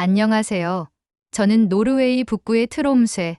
안녕하세요. 저는 노르웨이 북부의 트롬쇠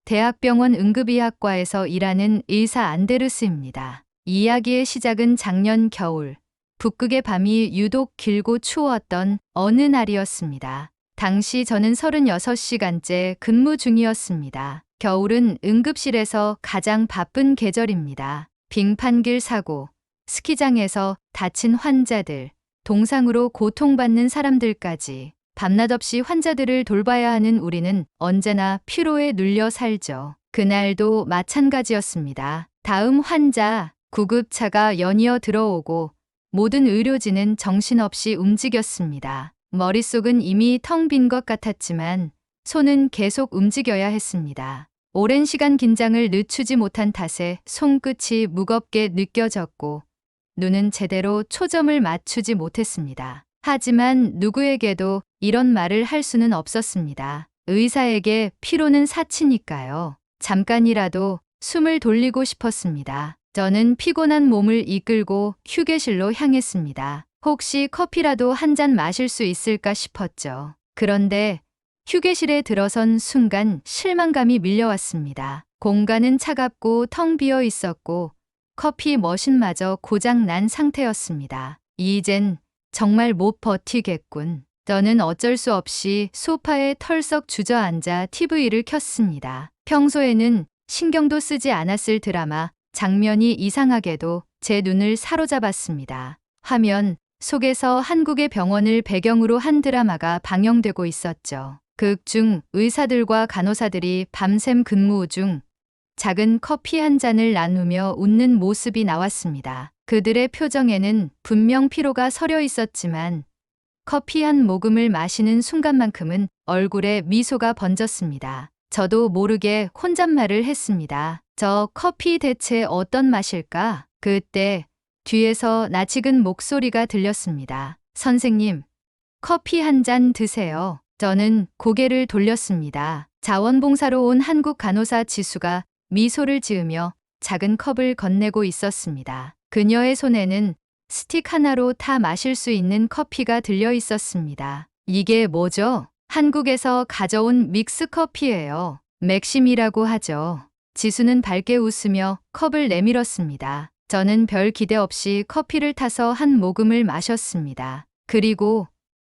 대학병원 응급의학과에서 일하는 의사 안데르스입니다. 이야기의 시작은 작년 겨울, 북극의 밤이 유독 길고 추웠던 어느 날이었습니다. 당시 저는 36시간째 근무 중이었습니다. 겨울은 응급실에서 가장 바쁜 계절입니다. 빙판길 사고, 스키장에서 다친 환자들, 동상으로 고통받는 사람들까지 밤낮 없이 환자들을 돌봐야 하는 우리는 언제나 피로에 눌려 살죠. 그날도 마찬가지였습니다. 다음 환자, 구급차가 연이어 들어오고 모든 의료진은 정신없이 움직였습니다. 머릿속은 이미 텅 빈 것 같았지만 손은 계속 움직여야 했습니다. 오랜 시간 긴장을 늦추지 못한 탓에 손끝이 무겁게 느껴졌고 눈은 제대로 초점을 맞추지 못했습니다. 하지만 누구에게도 이런 말을 할 수는 없었습니다. 의사에게 피로는 사치니까요. 잠깐이라도 숨을 돌리고 싶었습니다. 저는 피곤한 몸을 이끌고 휴게실로 향했습니다. 혹시 커피라도 한 잔 마실 수 있을까 싶었죠. 그런데 휴게실에 들어선 순간 실망감이 밀려왔습니다. 공간은 차갑고 텅 비어 있었고 커피 머신마저 고장 난 상태였습니다. 이젠 정말 못 버티겠군. 저는 어쩔 수 없이 소파에 털썩 주저앉아 TV를 켰습니다. 평소에는 신경도 쓰지 않았을 드라마 장면이 이상하게도 제 눈을 사로잡았습니다. 화면 속에서 한국의 병원을 배경으로 한 드라마가 방영되고 있었죠. 극 중 의사들과 간호사들이 밤샘 근무 중 작은 커피 한 잔을 나누며 웃는 모습이 나왔습니다. 그들의 표정에는 분명 피로가 서려 있었지만 커피 한 모금을 마시는 순간만큼은 얼굴에 미소가 번졌습니다. 저도 모르게 혼잣말을 했습니다. 저 커피 대체 어떤 맛일까? 그때 뒤에서 낯익은 목소리가 들렸습니다. 선생님, 커피 한 잔 드세요. 저는 고개를 돌렸습니다. 자원봉사로 온 한국 간호사 지수가 미소를 지으며 작은 컵을 건네고 있었습니다. 그녀의 손에는 스틱 하나로 타 마실 수 있는 커피가 들려 있었습니다. 이게 뭐죠? 한국에서 가져온 믹스 커피예요. 맥심이라고 하죠. 지수는 밝게 웃으며 컵을 내밀었습니다. 저는 별 기대 없이 커피를 타서 한 모금을 마셨습니다. 그리고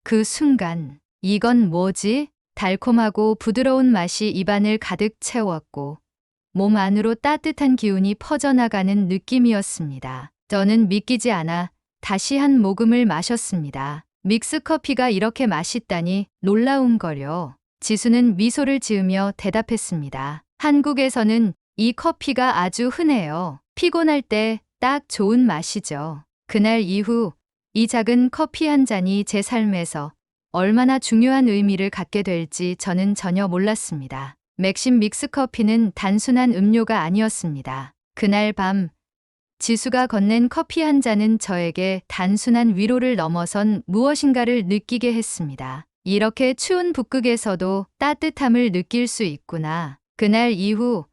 그 순간, 이건 뭐지? 달콤하고 부드러운 맛이 입안을 가득 채웠고 몸 안으로 따뜻한 기운이 퍼져나가는 느낌이었습니다. 저는 믿기지 않아 다시 한 모금을 마셨습니다. 믹스커피가 이렇게 맛있다니 놀라운걸요. 지수는 미소를 지으며 대답했습니다. 한국에서는 이 커피가 아주 흔해요. 피곤할 때 딱 좋은 맛이죠. 그날 이후 이 작은 커피 한 잔이 제 삶에서 얼마나 중요한 의미를 갖게 될지 저는 전혀 몰랐습니다. 맥심 믹스커피는 단순한 음료가 아니었습니다. 그날 밤 지수가 건넨 커피 한 잔은 저에게 단순한 위로를 넘어선 무엇인가를 느끼게 했습니다. 이렇게 추운 북극에서도 따뜻함을 느낄 수 있구나. 그날 이후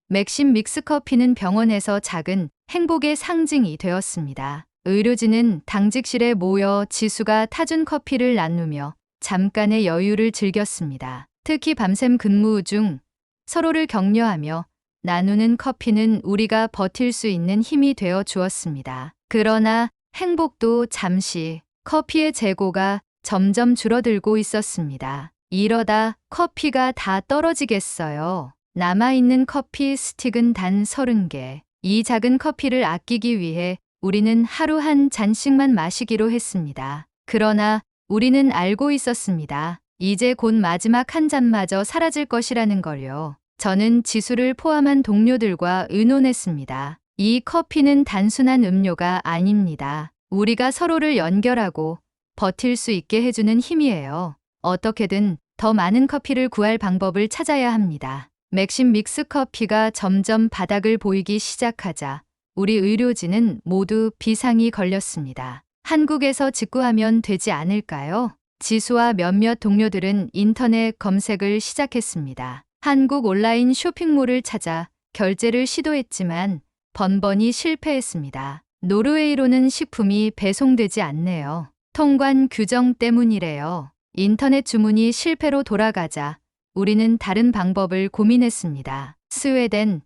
맥심 믹스커피는 병원에서 작은 행복의 상징이 되었습니다. 의료진은 당직실에 모여 지수가 타준 커피를 나누며 잠깐의 여유를 즐겼습니다. 특히 밤샘 근무 중 서로를 격려하며 나누는 커피는 우리가 버틸 수 있는 힘이 되어 주었습니다. 그러나 행복도 잠시 커피의 재고가 점점 줄어들고 있었습니다. 이러다 커피가 다 떨어지겠어요. 남아있는 커피 스틱은 단 30개. 이 작은 커피를 아끼기 위해 우리는 하루 한 잔씩만 마시기로 했습니다. 그러나 우리는 알고 있었습니다. 이제 곧 마지막 한 잔마저 사라질 것이라는 걸요. 저는 지수를 포함한 동료들과 의논했습니다. 이 커피는 단순한 음료가 아닙니다. 우리가 서로를 연결하고 버틸 수 있게 해주는 힘이에요. 어떻게든 더 많은 커피를 구할 방법을 찾아야 합니다. 맥심 믹스 커피가 점점 바닥을 보이기 시작하자 우리 의료진은 모두 비상이 걸렸습니다. 한국에서 직구하면 되지 않을까요? 지수와 몇몇 동료들은 인터넷 검색을 시작했습니다. 한국 온라인 쇼핑몰을 찾아 결제를 시도했지만 번번이 실패했습니다. 노르웨이로는 식품이 배송되지 않네요. 통관 규정 때문이래요. 인터넷 주문이 실패로 돌아가자 우리는 다른 방법을 고민했습니다. 스웨덴,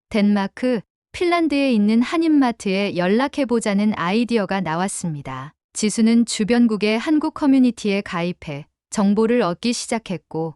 덴마크, 핀란드에 있는 한인마트에 연락해보자는 아이디어가 나왔습니다. 지수는 주변국의 한국 커뮤니티에 가입해 정보를 얻기 시작했고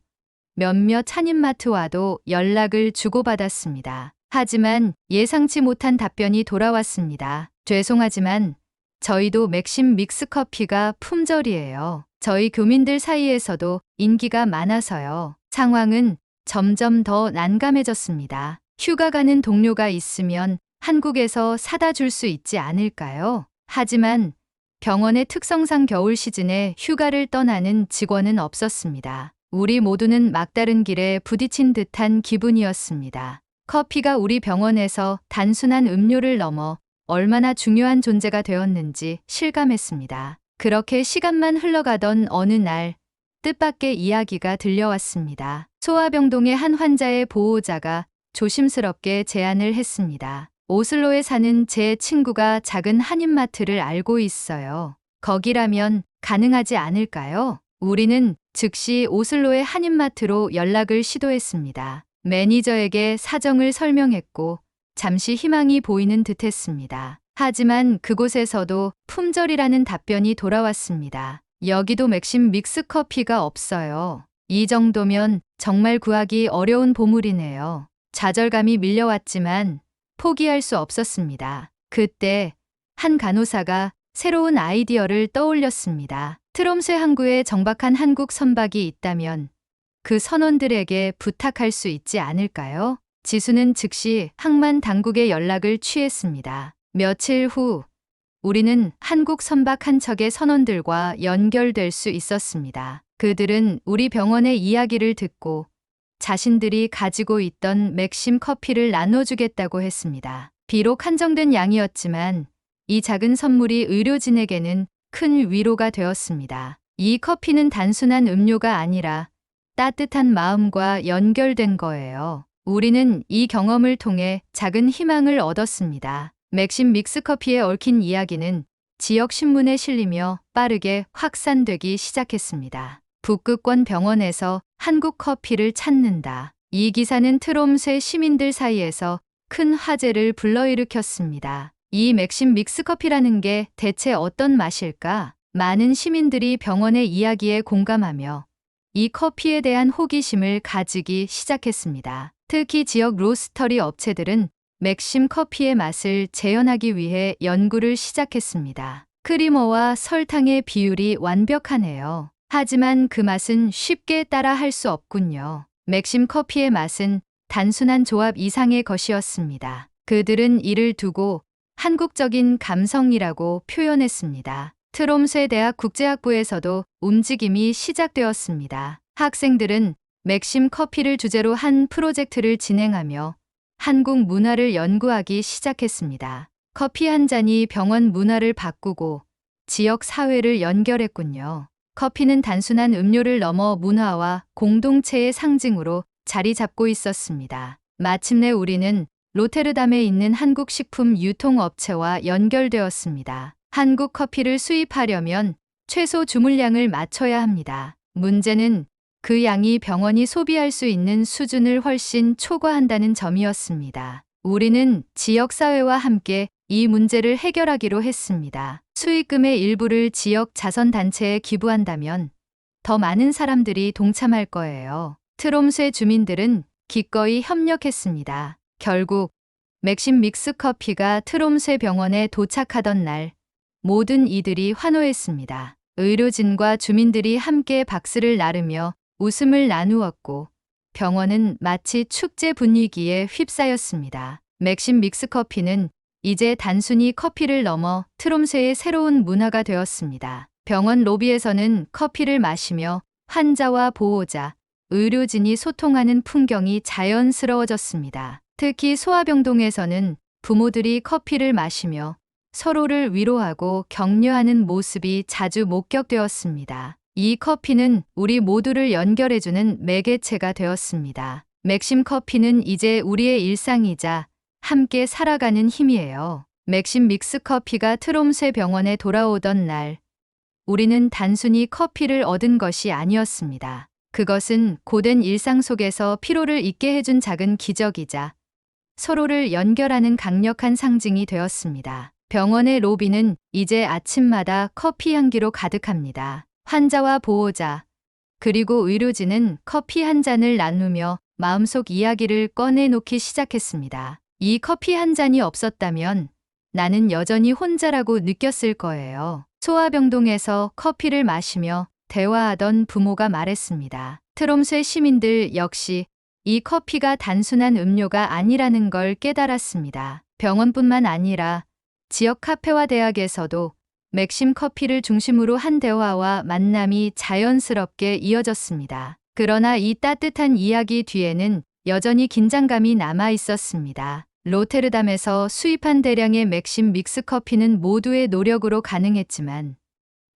몇몇 한인마트와도 연락을 주고받았습니다. 하지만 예상치 못한 답변이 돌아왔습니다. 죄송하지만 저희도 맥심 믹스커피가 품절이에요. 저희 교민들 사이에서도 인기가 많아서요. 상황은 점점 더 난감해졌습니다. 휴가 가는 동료가 있으면 한국에서 사다 줄 수 있지 않을까요? 하지만 병원의 특성상 겨울 시즌에 휴가를 떠나는 직원은 없었습니다. 우리 모두는 막다른 길에 부딪힌 듯한 기분이었습니다. 커피가 우리 병원에서 단순한 음료를 넘어 얼마나 중요한 존재가 되었는지 실감했습니다. 그렇게 시간만 흘러가던 어느 날 뜻밖의 이야기가 들려왔습니다. 소아병동의 한 환자의 보호자가 조심스럽게 제안을 했습니다. 오슬로에 사는 제 친구가 작은 한인마트를 알고 있어요. 거기라면 가능하지 않을까요? 우리는 즉시 오슬로의 한인마트로 연락을 시도했습니다. 매니저에게 사정을 설명했고 잠시 희망이 보이는 듯했습니다. 하지만 그곳에서도 품절이라는 답변이 돌아왔습니다. 여기도 맥심 믹스커피가 없어요. 이 정도면 정말 구하기 어려운 보물이네요. 좌절감이 밀려왔지만 포기할 수 없었습니다. 그때 한 간호사가 새로운 아이디어를 떠올렸습니다. 트롬스 항구에 정박한 한국 선박이 있다면 그 선원들에게 부탁할 수 있지 않을까요? 지수는 즉시 항만 당국에 연락을 취했습니다. 며칠 후 우리는 한국 선박 한 척의 선원들과 연결될 수 있었습니다. 그들은 우리 병원의 이야기를 듣고 자신들이 가지고 있던 맥심 커피를 나눠주겠다고 했습니다. 비록 한정된 양이었지만 이 작은 선물이 의료진에게는 큰 위로가 되었습니다. 이 커피는 단순한 음료가 아니라 따뜻한 마음과 연결된 거예요. 우리는 이 경험을 통해 작은 희망을 얻었습니다. 맥심 믹스커피에 얽힌 이야기는 지역 신문에 실리며 빠르게 확산되기 시작했습니다. 북극권 병원에서 한국 커피를 찾는다. 이 기사는 트롬스의 시민들 사이에서 큰 화제를 불러일으켰습니다. 이 맥심 믹스커피라는 게 대체 어떤 맛일까? 많은 시민들이 병원의 이야기에 공감하며 이 커피에 대한 호기심을 가지기 시작했습니다. 특히 지역 로스터리 업체들은 맥심 커피의 맛을 재현하기 위해 연구를 시작했습니다. 크리머와 설탕의 비율이 완벽하네요. 하지만 그 맛은 쉽게 따라 할 수 없군요. 맥심 커피의 맛은 단순한 조합 이상의 것이었습니다. 그들은 이를 두고 한국적인 감성이라고 표현했습니다. 트롬스의 대학 국제학부에서도 움직임이 시작되었습니다. 학생들은 맥심 커피를 주제로 한 프로젝트를 진행하며 한국 문화를 연구하기 시작했습니다. 커피 한 잔이 병원 문화를 바꾸고 지역 사회를 연결했군요. 커피는 단순한 음료를 넘어 문화와 공동체의 상징으로 자리 잡고 있었습니다. 마침내 우리는 로테르담에 있는 한국 식품 유통업체와 연결되었습니다. 한국 커피를 수입하려면 최소 주물량을 맞춰야 합니다. 문제는 그 양이 병원이 소비할 수 있는 수준을 훨씬 초과한다는 점이었습니다. 우리는 지역사회와 함께 이 문제를 해결하기로 했습니다. 수익금의 일부를 지역 자선단체에 기부한다면 더 많은 사람들이 동참할 거예요. 트롬스의 주민들은 기꺼이 협력했습니다. 결국 맥심 믹스커피가 트롬스 병원에 도착하던 날 모든 이들이 환호했습니다. 의료진과 주민들이 함께 박수를 나르며 웃음을 나누었고 병원은 마치 축제 분위기에 휩싸였습니다. 맥심 믹스커피는 이제 단순히 커피를 넘어 트롬스의 새로운 문화가 되었습니다. 병원 로비에서는 커피를 마시며 환자와 보호자, 의료진이 소통하는 풍경이 자연스러워졌습니다. 특히 소아병동에서는 부모들이 커피를 마시며 서로를 위로하고 격려하는 모습이 자주 목격되었습니다. 이 커피는 우리 모두를 연결해주는 매개체가 되었습니다. 맥심 커피는 이제 우리의 일상이자 함께 살아가는 힘이에요. 맥심 믹스 커피가 트롬스 병원에 돌아오던 날, 우리는 단순히 커피를 얻은 것이 아니었습니다. 그것은 고된 일상 속에서 피로를 잊게 해준 작은 기적이자 서로를 연결하는 강력한 상징이 되었습니다. 병원의 로비는 이제 아침마다 커피 향기로 가득합니다. 환자와 보호자, 그리고 의료진은 커피 한 잔을 나누며 마음속 이야기를 꺼내놓기 시작했습니다. 이 커피 한 잔이 없었다면 나는 여전히 혼자라고 느꼈을 거예요. 소아병동에서 커피를 마시며 대화하던 부모가 말했습니다. 트롬스의 시민들 역시 이 커피가 단순한 음료가 아니라는 걸 깨달았습니다. 병원뿐만 아니라 지역 카페와 대학에서도 맥심 커피를 중심으로 한 대화와 만남이 자연스럽게 이어졌습니다. 그러나 이 따뜻한 이야기 뒤에는 여전히 긴장감이 남아 있었습니다. 로테르담에서 수입한 대량의 맥심 믹스 커피는 모두의 노력으로 가능했지만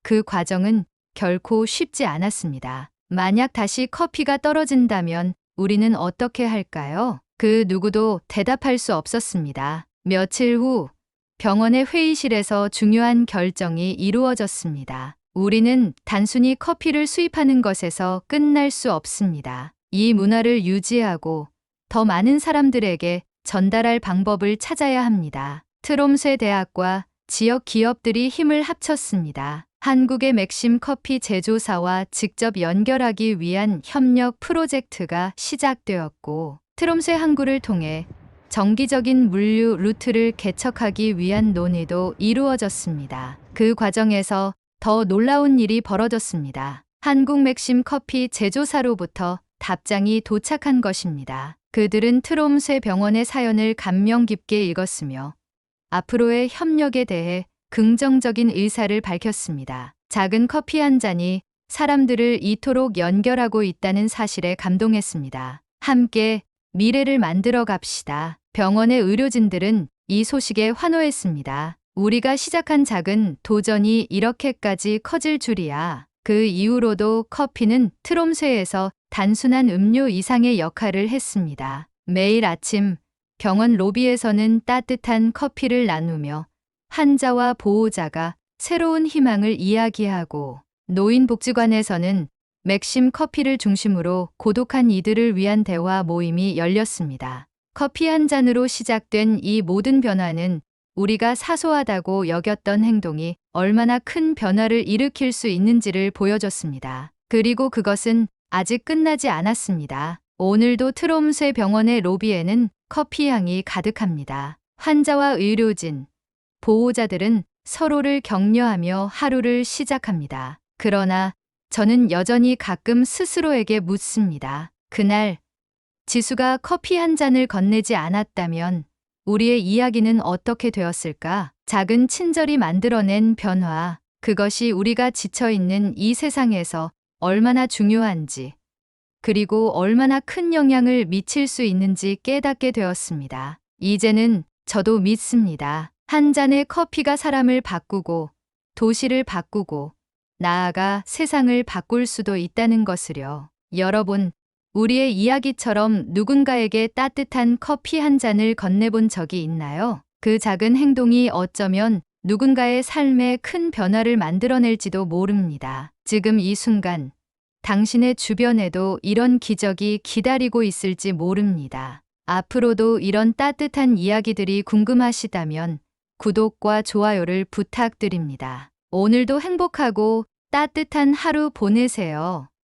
그 과정은 결코 쉽지 않았습니다. 만약 다시 커피가 떨어진다면 우리는 어떻게 할까요? 그 누구도 대답할 수 없었습니다. 며칠 후 병원의 회의실에서 중요한 결정이 이루어졌습니다. 우리는 단순히 커피를 수입하는 것에서 끝날 수 없습니다. 이 문화를 유지하고 더 많은 사람들에게 전달할 방법을 찾아야 합니다. 트롬스의 대학과 지역 기업들이 힘을 합쳤습니다. 한국의 맥심 커피 제조사와 직접 연결하기 위한 협력 프로젝트가 시작되었고, 트롬스의 항구를 통해 정기적인 물류 루트를 개척하기 위한 논의도 이루어졌습니다. 그 과정에서 더 놀라운 일이 벌어졌습니다. 한국 맥심 커피 제조사로부터 답장이 도착한 것입니다. 그들은 트롬스의 병원의 사연을 감명 깊게 읽었으며 앞으로의 협력에 대해 긍정적인 의사를 밝혔습니다. 작은 커피 한 잔이 사람들을 이토록 연결하고 있다는 사실에 감동했습니다. 함께 미래를 만들어 갑시다. 병원의 의료진들은 이 소식에 환호했습니다. 우리가 시작한 작은 도전이 이렇게까지 커질 줄이야. 그 이후로도 커피는 트롬스에서 단순한 음료 이상의 역할을 했습니다. 매일 아침 병원 로비에서는 따뜻한 커피를 나누며 환자와 보호자가 새로운 희망을 이야기하고, 노인복지관에서는 맥심 커피를 중심으로 고독한 이들을 위한 대화 모임이 열렸습니다. 커피 한 잔으로 시작된 이 모든 변화는 우리가 사소하다고 여겼던 행동이 얼마나 큰 변화를 일으킬 수 있는지를 보여줬습니다. 그리고 그것은 아직 끝나지 않았습니다. 오늘도 트롬스의 병원의 로비에는 커피 향이 가득합니다. 환자와 의료진, 보호자들은 서로를 격려하며 하루를 시작합니다. 그러나 저는 여전히 가끔 스스로에게 묻습니다. 그날 지수가 커피 한 잔을 건네지 않았다면 우리의 이야기는 어떻게 되었을까? 작은 친절이 만들어낸 변화, 그것이 우리가 지쳐있는 이 세상에서 얼마나 중요한지, 그리고 얼마나 큰 영향을 미칠 수 있는지 깨닫게 되었습니다. 이제는 저도 믿습니다. 한 잔의 커피가 사람을 바꾸고, 도시를 바꾸고, 나아가 세상을 바꿀 수도 있다는 것을요. 여러분, 우리의 이야기처럼 누군가에게 따뜻한 커피 한 잔을 건네본 적이 있나요? 그 작은 행동이 어쩌면 누군가의 삶에 큰 변화를 만들어낼지도 모릅니다. 지금 이 순간, 당신의 주변에도 이런 기적이 기다리고 있을지 모릅니다. 앞으로도 이런 따뜻한 이야기들이 궁금하시다면 구독과 좋아요를 부탁드립니다. 오늘도 행복하고 따뜻한 하루 보내세요.